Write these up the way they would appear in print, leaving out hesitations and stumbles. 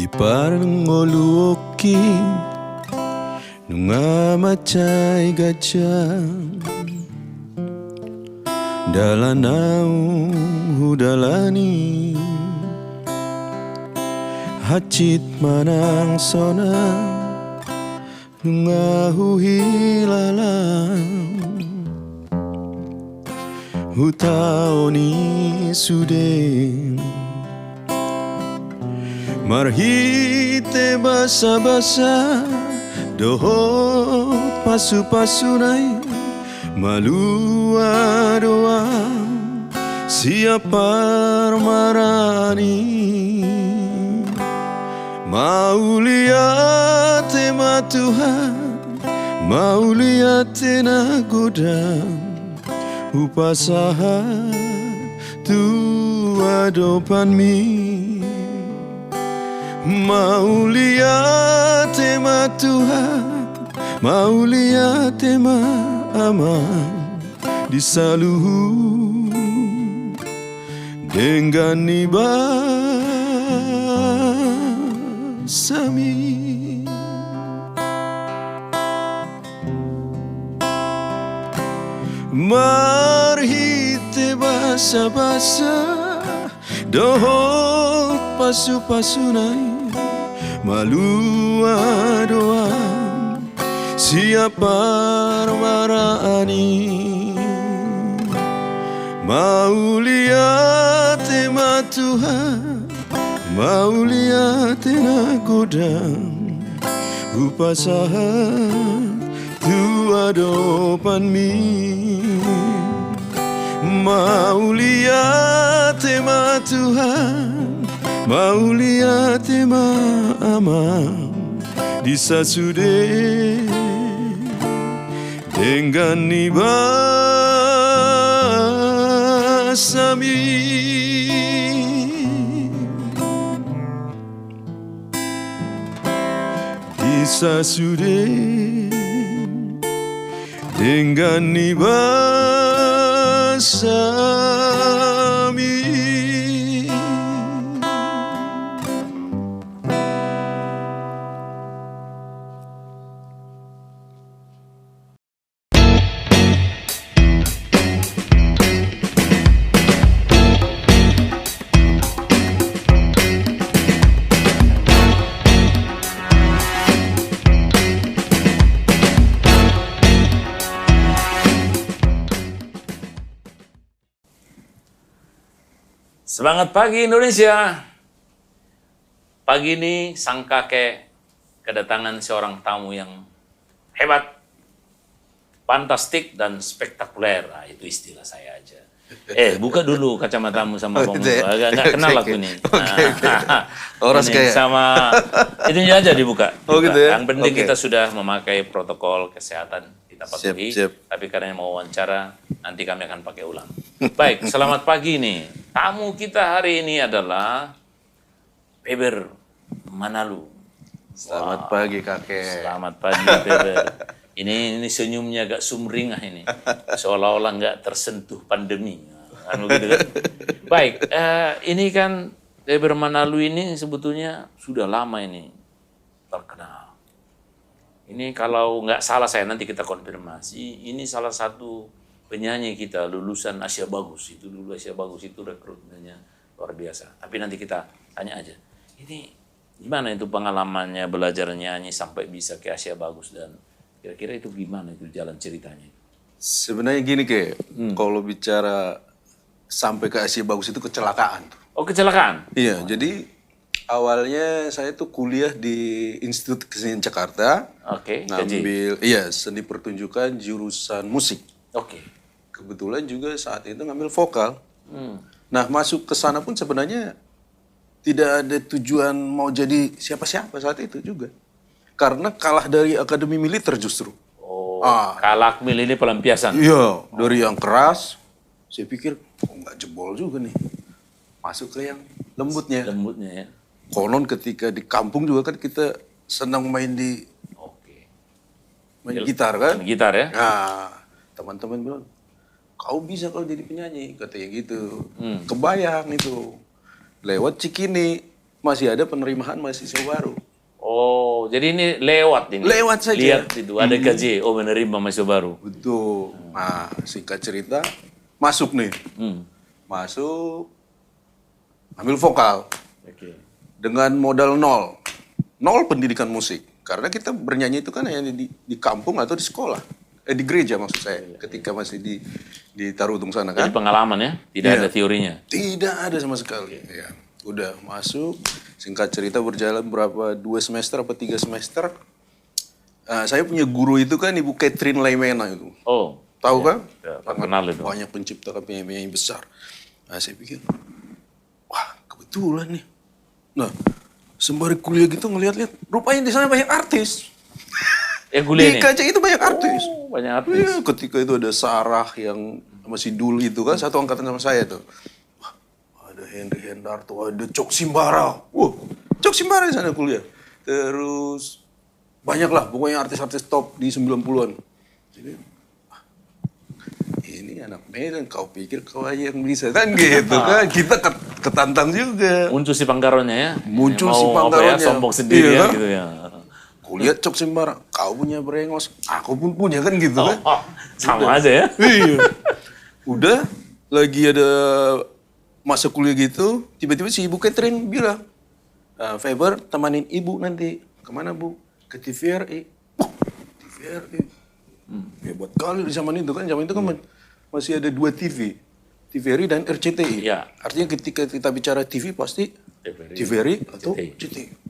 Di parang oluoki nunga macai gajah dalanau hudalani hacit manang sona nunga huhilalang hutaoni sudeng marhite basa-basa dohot pasu-pasunai malua doang siapa marani mau lihat tema Tuhan mau lihat nagoda upasaha tua dopan mi mau lihat tema Tuhan mau lihat tema aman di saluhu dengan sami marhite basa-basa dohot pasu-pasunai malua doang siapa marani mau lihat tema Tuhan mau lihat nagoda upasaha tua dopan mi mau lihat tema Tuhan mau lihat tema aman di sasude dengan sami di sasude dengan sami. Semangat pagi Indonesia. Pagi ini sang kakek kedatangan seorang tamu yang hebat, fantastik dan spektakuler. Nah, itu istilah saya aja. Buka dulu kacamatamu sama Bang Musa. Agak kenal aku nih. Orang kayak sama itu aja dibuka. Gitu ya? Yang penting kita sudah memakai protokol kesehatan kita patuhi. Siap. Tapi karena mau wawancara, nanti kami akan pakai ulang. Baik, selamat pagi nih. Tamu kita hari ini adalah Peber Manalu. Selamat pagi kakek. Selamat pagi Peber. Ini senyumnya agak sumringah ini. Seolah-olah nggak tersentuh pandemi. Kan begitu kan? Baik, ini kan Peber Manalu ini sebetulnya sudah lama ini terkenal. Ini kalau nggak salah saya nanti kita konfirmasi, ini salah satu penyanyi kita lulusan Asia Bagus. Itu dulu Asia Bagus itu rekrutmennya luar biasa. Tapi nanti kita tanya aja. Ini gimana itu pengalamannya belajar nyanyi sampai bisa ke Asia Bagus dan kira-kira itu gimana itu jalan ceritanya? Sebenarnya gini kalau bicara sampai ke Asia Bagus itu kecelakaan. Oh, kecelakaan? Iya, jadi awalnya saya tuh kuliah di Institut Kesenian Jakarta. Oke, ngambil seni pertunjukan jurusan musik. Oke. Kebetulan juga saat itu ngambil vokal. Nah, masuk ke sana pun sebenarnya tidak ada tujuan mau jadi siapa-siapa saat itu juga. Karena kalah dari akademi militer justru. Oh, kalah militer ini pelampiasan? Iya, dari yang keras, saya pikir nggak jebol juga nih. Masuk ke yang lembutnya. Lembutnya ya. Konon ketika di kampung juga kan kita senang main gitar kan? Main gitar ya? Nah, teman-teman bilang, kau bisa kalau jadi penyanyi, katanya gitu. Kebayang itu. Lewat Cikini, masih ada penerimaan mahasiswa baru. Oh, jadi ini lewat ini. Lewat saja. Lihat itu ada KJ, menerima mahasiswa baru. Betul. Nah, singkat cerita, masuk nih. Hmm. Masuk, ambil vokal. Oke. Dengan modal nol. Nol pendidikan musik. Karena kita bernyanyi itu kan hanya di kampung atau di sekolah. Di gereja maksud saya. Ketika masih di Tarutung sana kan. Jadi pengalaman ya, tidak Iya. ada teorinya. Tidak ada sama sekali. Ya. Udah masuk, singkat cerita berjalan berapa 2 semester apa 3 semester. Saya punya guru itu kan Ibu Catherine Laimena itu. Oh, Tahu kan? ya, kenal itu. Banyak pencipta penyanyi besar. Nah, saya pikir, wah kebetulan nih. Nah, sembari kuliah gitu ngeliat-liat, rupanya di sana banyak artis. kuliah Di ini. KJ itu banyak artis. Oh, banyak artis. Iya, ketika itu ada Sarah yang masih dulu itu kan satu angkatan sama saya tuh. Wah, ada Henry Hendarto, ada Cok Simbara. Wah, Cok Simbara di sana kuliah. Terus banyak lah pokoknya artis-artis top di 90-an. Jadi, wah, ini anak Medan, kau pikir kau aja yang bisa kan gitu kan. Kita ketantang juga. Muncul si Panggaronya ya. Muncul Mau si apa Panggaronya. ya, sombong sendiri Iya, ya kan? gitu ya. Kulihat Cok Simbara, kau punya brengos, aku pun punya kan gitu kan. Oh, sama aja ya. Iya. Udah lagi ada masa kuliah gitu, tiba-tiba si Ibu Catherine bilang, Faber temanin ibu nanti. Kemana bu? Ke TVRI. Oh, TVRI. Hebat kali di zaman itu kan. Zaman itu kan masih ada 2 TV. TVRI dan RCTI. Iya. Artinya ketika kita bicara TV pasti TVRI atau RCTI.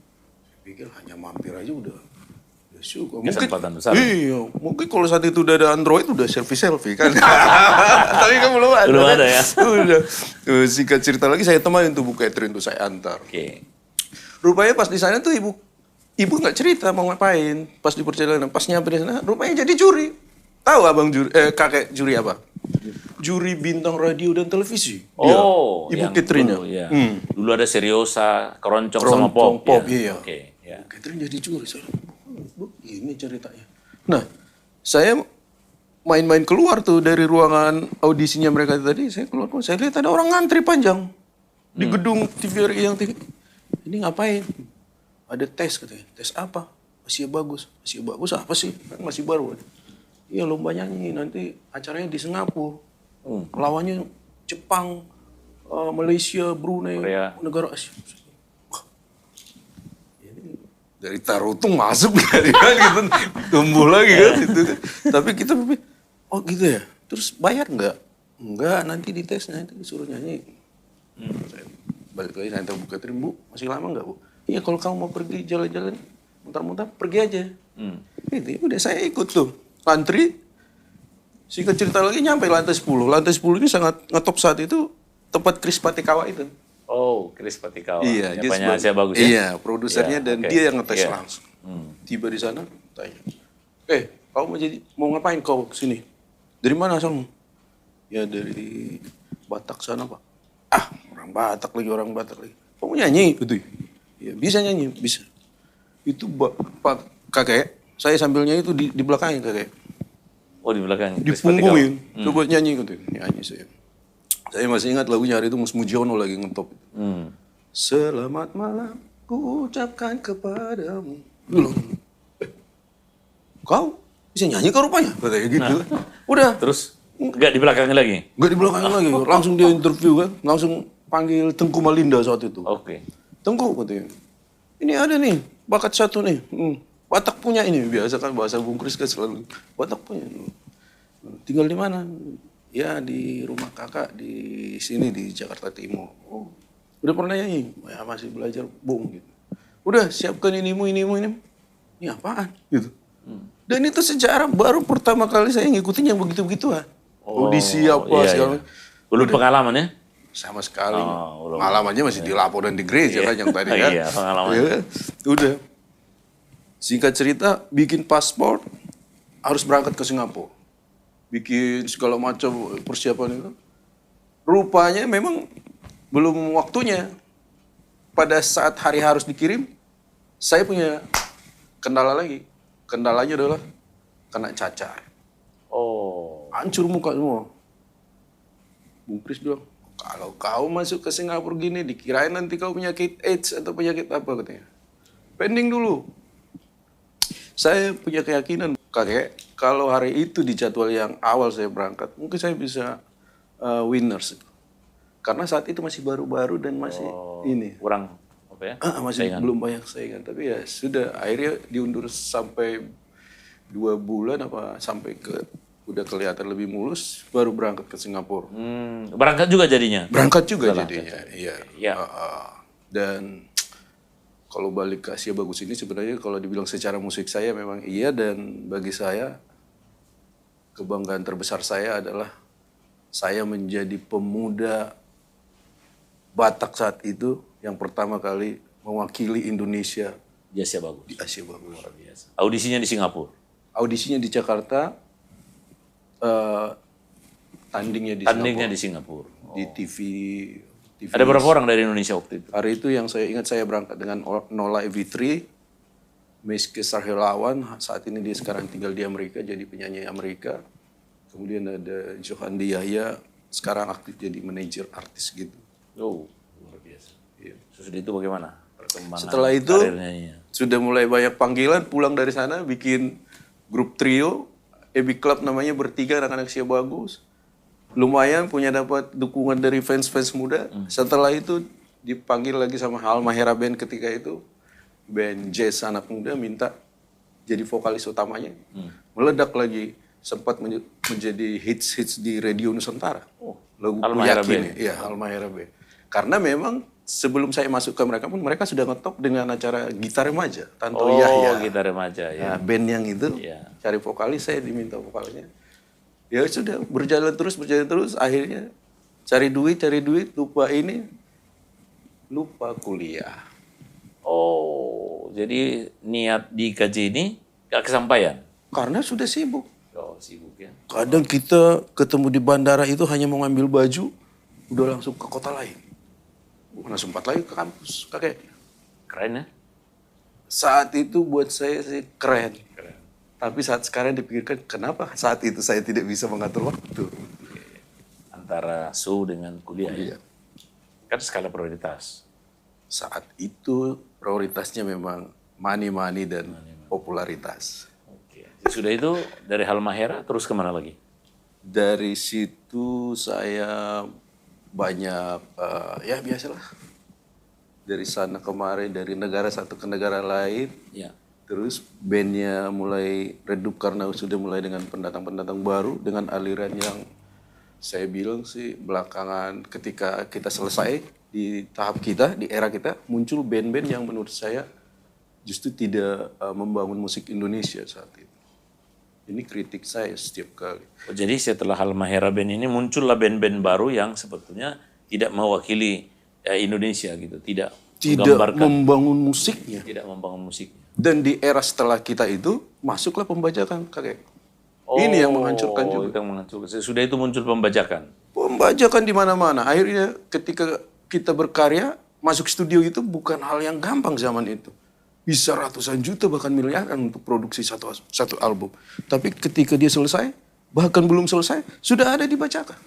Saya pikir hanya mampir aja udah syukur. Kesempatan besar. Iya, mungkin kalau saat itu udah ada Android udah selfie kan. Tapi kan belum ada. Belum ada ya. Udah. Singkat cerita lagi saya temanin tuh Bu Catherine tuh saya antar. Oke. Rupanya pas di sana tuh ibu nggak cerita mau ngapain pas di perjalanan. Pas nyampe di sana rupanya jadi juri. Tahu abang juri kakek juri apa? Juri bintang radio dan televisi. Oh, Ibu yang Catherine. dulu, ya. Dulu ada Seriosa, Keroncong sama Pop. Pop, ya. iya. Oke, ya. Catherine jadi juri. Saya, Bu, ini ceritanya. Nah, saya main-main keluar tuh dari ruangan audisinya mereka tadi. Saya keluar, saya lihat ada orang ngantri panjang di gedung TVRI yang tinggi. Ini ngapain? Ada tes katanya. Tes apa? Masih bagus. Masih bagus apa sih? Kan masih baru. Iya lomba nyanyi. Nanti acaranya di Singapura. Lawannya Jepang, Malaysia, Brunei, Korea. negara Asia. Dari Tarutung masuk kan gitu, tumbuh lagi kan itu kan. Tapi kita berpikir, oh gitu ya. Terus bayar nggak? Enggak, nanti dites, nanti disuruh nyanyi. Saya balik lagi, saya buka Catherine, Bu, masih lama nggak Bu? Iya kalau kamu mau pergi jalan-jalan, muter-muter, pergi aja. Gitu, ya udah saya ikut tuh. Antri, singkat cerita lagi nyampe lantai 10. Lantai 10 ini sangat ngetop saat itu, tempat Kris Patikawa itu. Oh, Kris Patikawa. Iya, dia Penyanyi Asia bagus ya. Iya, produsernya Iya, dan oke. dia yang ngetes Iya. langsung. Tiba di sana, tanya, kau mau ngapain kau kesini? Dari mana asalmu? Ya dari Batak sana Pak. Ah, orang Batak lagi. Kau mau nyanyi? Gitu. Ya bisa nyanyi, bisa. Itu Pak kakek, saya sambilnya itu di belakangnya kakek. Oh, di belakang. Di Kris Patikawa. punggungin, coba nyanyi gitu. Nyanyi saya. Saya masih ingat lagunya hari itu Mus Mujiono lagi ngetop. Selamat malam, ku ucapkan kepadamu. Kau bisa nyanyi kau rupanya? Katanya gitu. Udah. Terus nggak di belakangnya lagi? Gak di belakang lagi. Langsung dia interview kan. Langsung panggil Tengku Malinda saat itu. Oke. Tengku katanya. Ini ada nih, bakat satu nih. Batak punya ini. Biasa kan bahasa Bung Kris kan selalu. Batak punya. Tinggal di mana? Ya di rumah kakak di sini di Jakarta Timur. Oh, udah pernah nyanyi? Ya masih belajar Bung gitu. Udah siapkan ini. Ini apaan? Gitu. Dan itu sejarah baru pertama kali saya ngikutin yang begitu-begituan. Audisi apa segala. Belum pengalaman ya? Sama sekali. belum. Pengalamannya masih di Lapo dan di gereja kan yang tadi kan. Iya, pengalaman. Ya kan? Udah. Singkat cerita, bikin paspor harus berangkat ke Singapura. Bikin segala macam persiapan itu. Rupanya memang belum waktunya. Pada saat hari harus dikirim, saya punya kendala lagi. Kendalanya adalah kena cacar. Oh. Hancur muka semua. Bung Kris bilang, Kalau kau masuk ke Singapura gini, dikirain nanti kau penyakit AIDS atau penyakit apa katanya. Pending dulu. Saya punya keyakinan, kakek, kalau hari itu di jadwal yang awal saya berangkat, mungkin saya bisa winners. Karena saat itu masih baru-baru dan masih ini. Kurang apa ya? Masih belum banyak saingan. Tapi ya sudah, akhirnya diundur sampai 2 bulan apa sampai udah kelihatan lebih mulus, baru berangkat ke Singapura. Berangkat juga jadinya? Berangkat juga jadinya, iya. Ya. Dan kalau balik ke Asia Bagus ini sebenarnya kalau dibilang secara musik saya memang iya, dan bagi saya kebanggaan terbesar saya adalah saya menjadi pemuda Batak saat itu yang pertama kali mewakili Indonesia Di Asia Bagus. di Asia Bagus. Biasa. Audisinya di Singapura? Audisinya di Jakarta, tandingnya di Tandingnya di Singapura. di TV. Ada berapa orang dari Indonesia waktu itu? Hari itu yang saya ingat, saya berangkat dengan Nola Evitri, Miski Sarhelawan, saat ini dia sekarang tinggal di Amerika, jadi penyanyi Amerika. Kemudian ada Johandi Yahya, sekarang aktif jadi manajer artis gitu. Oh, luar biasa. Iya. Sesudah itu bagaimana perkembangan Setelah itu karirnya? sudah mulai banyak panggilan, pulang dari sana bikin grup trio, Ebi Club namanya, bertiga anak-anak Asia Bagus. Lumayan punya dapat dukungan dari fans-fans muda. Setelah itu dipanggil lagi sama Halmahera Band ketika itu, band jazz anak muda, minta jadi vokalis utamanya. Meledak lagi, sempat menjadi hits di Radio Nusantara. Lagu Halmahera Yakin, ya, Halmahera Band. Karena memang sebelum saya masuk ke mereka pun, mereka sudah ngetop dengan acara Gitar Remaja, Tanto Yahya. Gitar Remaja ya. Nah, band yang itu Iya. cari vokalis, saya diminta vokalnya. Ya sudah, berjalan terus, akhirnya cari duit, lupa kuliah. Oh, jadi niat di KJ ini gak kesampaian? Karena sudah sibuk. Oh, sibuk ya. Kadang kita ketemu di bandara itu hanya mau ngambil baju, udah langsung ke kota lain. Mana sempat lagi ke kampus, kakek. Keren ya? Saat itu buat saya sih keren. Tapi saat sekarang dipikirkan, kenapa saat itu saya tidak bisa mengatur waktu? Antara su dengan kuliah ya? Kan skala prioritas. Saat itu prioritasnya memang money dan popularitas. Oke. Sudah itu dari Halmahera terus kemana lagi? Dari situ saya banyak, ya biasalah. Dari sana kemari, dari negara satu ke negara lain. Ya. Terus bandnya mulai redup karena sudah mulai dengan pendatang-pendatang baru, dengan aliran yang saya bilang sih belakangan ketika kita selesai di tahap kita, di era kita, muncul band-band yang menurut saya justru tidak membangun musik Indonesia saat itu. Ini kritik saya setiap kali. Oh, jadi setelah Halmahera Band ini muncullah band-band baru yang sebetulnya tidak mewakili Indonesia gitu, tidak membangun musiknya. Tidak membangun musiknya. Dan di era setelah kita itu masuklah pembajakan, kakek. Ini yang menghancurkan juga. Itu yang menghancurkan. Sudah itu muncul pembajakan. Pembajakan di mana-mana. Akhirnya ketika kita berkarya, masuk studio itu bukan hal yang gampang zaman itu. Bisa ratusan juta bahkan miliaran untuk produksi satu album. Tapi ketika dia selesai, bahkan belum selesai, sudah ada dibacakan.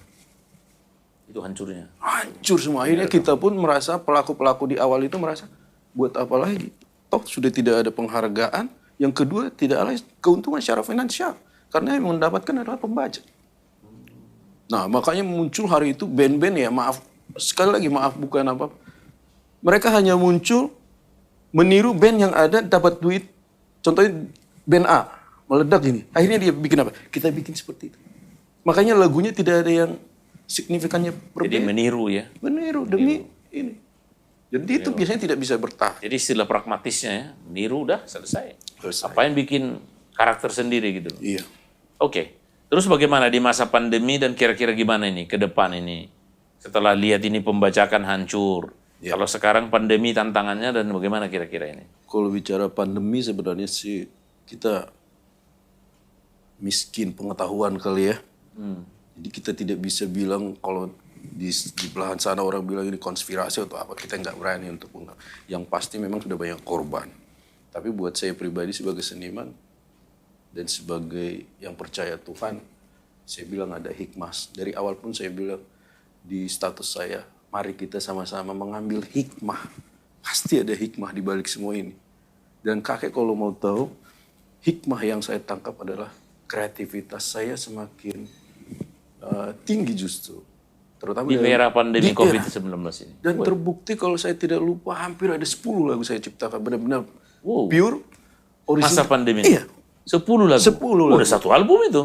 Itu hancurnya. Hancur semua. Akhirnya kita pun merasa, pelaku-pelaku di awal itu merasa, buat apa lagi? Toh sudah tidak ada penghargaan. Yang kedua, tidak ada keuntungan secara finansial. Karena yang mendapatkan adalah pembajak. Nah, makanya muncul hari itu band-band ya, maaf, sekali lagi maaf bukan apa. Mereka hanya muncul meniru band yang ada, dapat duit. Contohnya band A, meledak ini. Akhirnya dia bikin apa? Kita bikin seperti itu. Makanya lagunya tidak ada yang signifikannya berbeda. Jadi meniru ya. Meniru demi ini. Jadi itu biasanya tidak bisa bertahan. Jadi istilah pragmatisnya ya, meniru udah selesai. Apa yang bikin karakter sendiri gitu loh. Iya. Oke. Terus bagaimana di masa pandemi dan kira-kira gimana ini ke depan ini? Setelah lihat ini pembajakan hancur. Ya. Kalau sekarang pandemi tantangannya dan bagaimana kira-kira ini? Kalau bicara pandemi sebenarnya sih kita miskin pengetahuan kali ya. Jadi kita tidak bisa bilang kalau di belahan sana orang bilang ini konspirasi atau apa, kita nggak berani untuk ungkap. Yang pasti memang sudah banyak korban. Tapi buat saya pribadi sebagai seniman dan sebagai yang percaya Tuhan, saya bilang ada hikmah. Dari awal pun saya bilang di status saya, mari kita sama-sama mengambil hikmah. Pasti ada hikmah di balik semua ini. Dan kakek kalau mau tahu, hikmah yang saya tangkap adalah kreativitas saya semakin tinggi justru. Terutama Di era pandemi di COVID-19 ini. Dan terbukti kalau saya tidak lupa hampir ada 10 lagu saya ciptakan. Benar-benar Wow. pure, original. Masa pandemi. Iya. 10 lagu. 10 lagu. Udah satu album itu.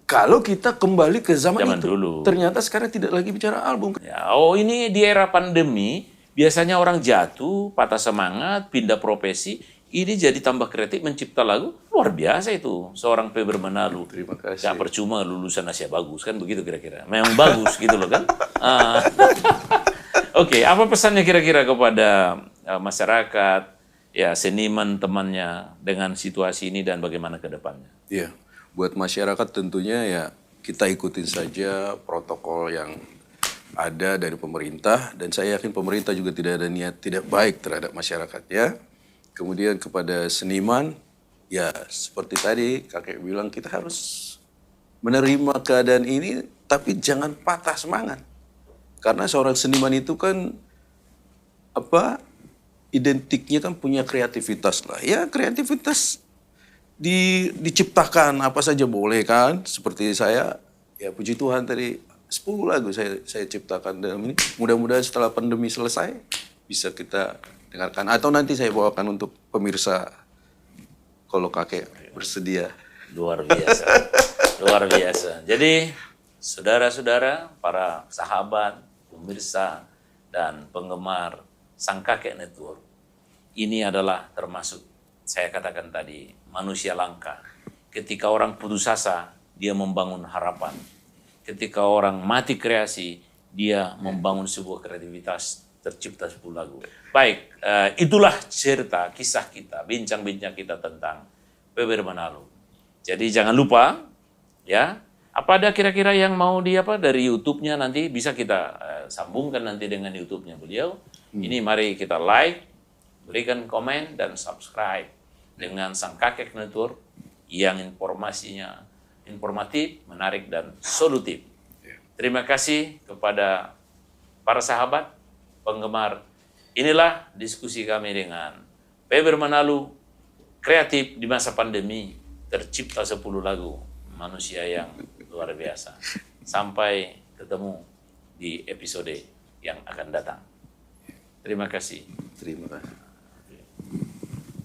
Kalau kita kembali ke zaman itu, dulu. ternyata sekarang tidak lagi bicara album. Ya, ini di era pandemi, biasanya orang jatuh, patah semangat, pindah profesi. Ini jadi tambah kreatif, mencipta lagu. Luar biasa itu, seorang Peber Manalu. Terima kasih. Gak percuma lulusan Asia bagus, kan begitu kira-kira. Memang bagus gitu loh kan. Oke, apa pesannya kira-kira kepada masyarakat, ya seniman temannya dengan situasi ini dan bagaimana ke depannya? Iya, buat masyarakat tentunya ya kita ikutin saja protokol yang ada dari pemerintah. Dan saya yakin pemerintah juga tidak ada niat tidak baik terhadap masyarakatnya. Kemudian kepada seniman, ya seperti tadi kakek bilang kita harus menerima keadaan ini, tapi jangan patah semangat. Karena seorang seniman itu kan identiknya kan punya kreativitas lah. Ya kreativitas diciptakan apa saja boleh kan. Seperti saya, ya puji Tuhan tadi 10 lagu saya ciptakan dalam ini. Mudah-mudahan setelah pandemi selesai bisa kita dengarkan. Atau nanti saya bawakan untuk pemirsa kalau kakek bersedia. Luar biasa. Luar biasa. Jadi saudara-saudara, para sahabat, pemirsa, dan penggemar Sang Kakek Network, ini adalah termasuk, saya katakan tadi, manusia langka. Ketika orang putus asa, dia membangun harapan. Ketika orang mati kreasi, dia membangun sebuah kreativitas, tercipta 10 lagu. Baik, itulah cerita, kisah kita, bincang-bincang kita tentang Peber Manalu. Jadi jangan lupa, ya, apa ada kira-kira yang mau dari YouTube-nya nanti bisa kita sambungkan nanti dengan YouTube-nya beliau. Ini mari kita like, berikan komen dan subscribe dengan Sang Kakek Network yang informasinya informatif, menarik dan solutif. Terima kasih kepada para sahabat, penggemar. Inilah diskusi kami dengan Peber Manalu, kreatif di masa pandemi, tercipta 10 lagu, manusia yang luar biasa. Sampai ketemu di episode yang akan datang. Terima kasih. Terima kasih.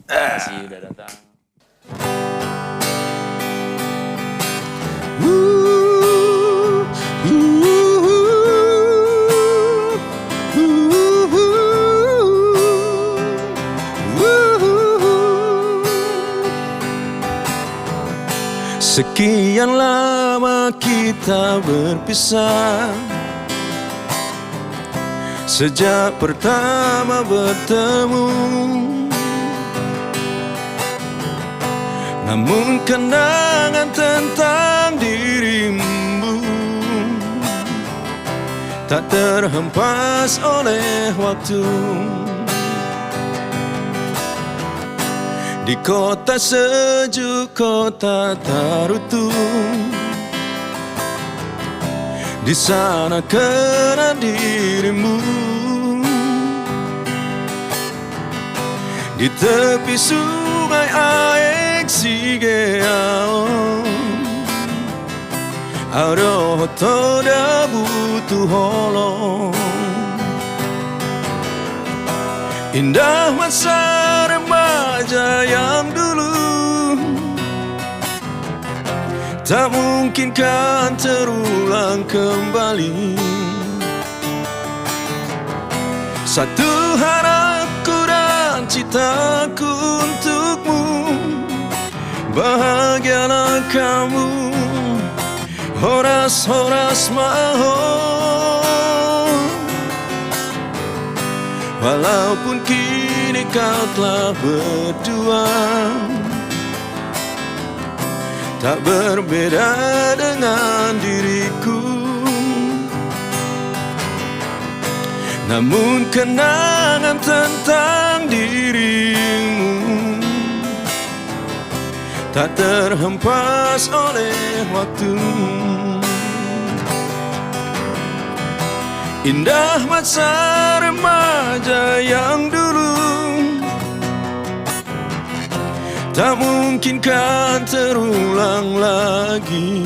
Terima kasih sudah datang. Sekian lama kita berpisah, sejak pertama bertemu. Namun kenangan tentang dirimu tak terhempas oleh waktu. Di kota sejuk, kota Tarutu, di sana kena dirimu. Di tepi sungai Aek Sigeao, Aro toda butuh holong. Indah masa remaja yang dulu tak mungkin kan terulang kembali. Satu harapku dan citaku untukmu, bahagialah kamu, horas-horas mahon. Walaupun kini kau telah berdua, tak berbeda dengan diriku. Namun kenangan tentang dirimu tak terhempas oleh waktu. Indah masa remaja yang dulu tak mungkin kan terulang lagi.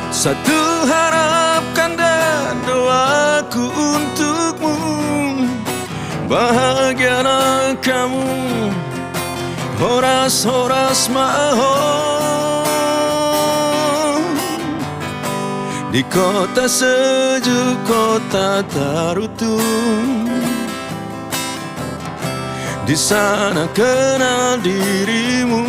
Satu harapkan dan doaku untukmu, bahagialah kamu, horas-horas mahon. Di kota sejuk, kota Tarutu, di sana kenal dirimu.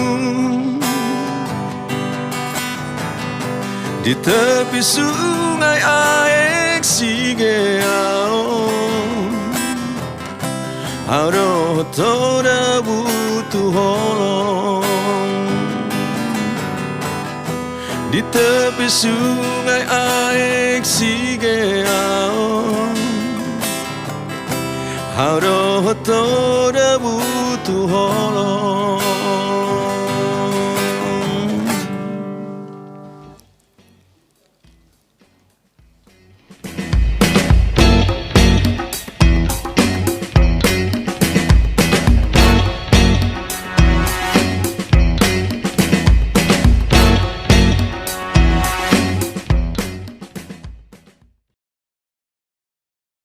Di tepi sungai Aek Sigeao, Aro toda butuh holong. Di tepi sungai Aek Sigeao, Aro toda butuh holong.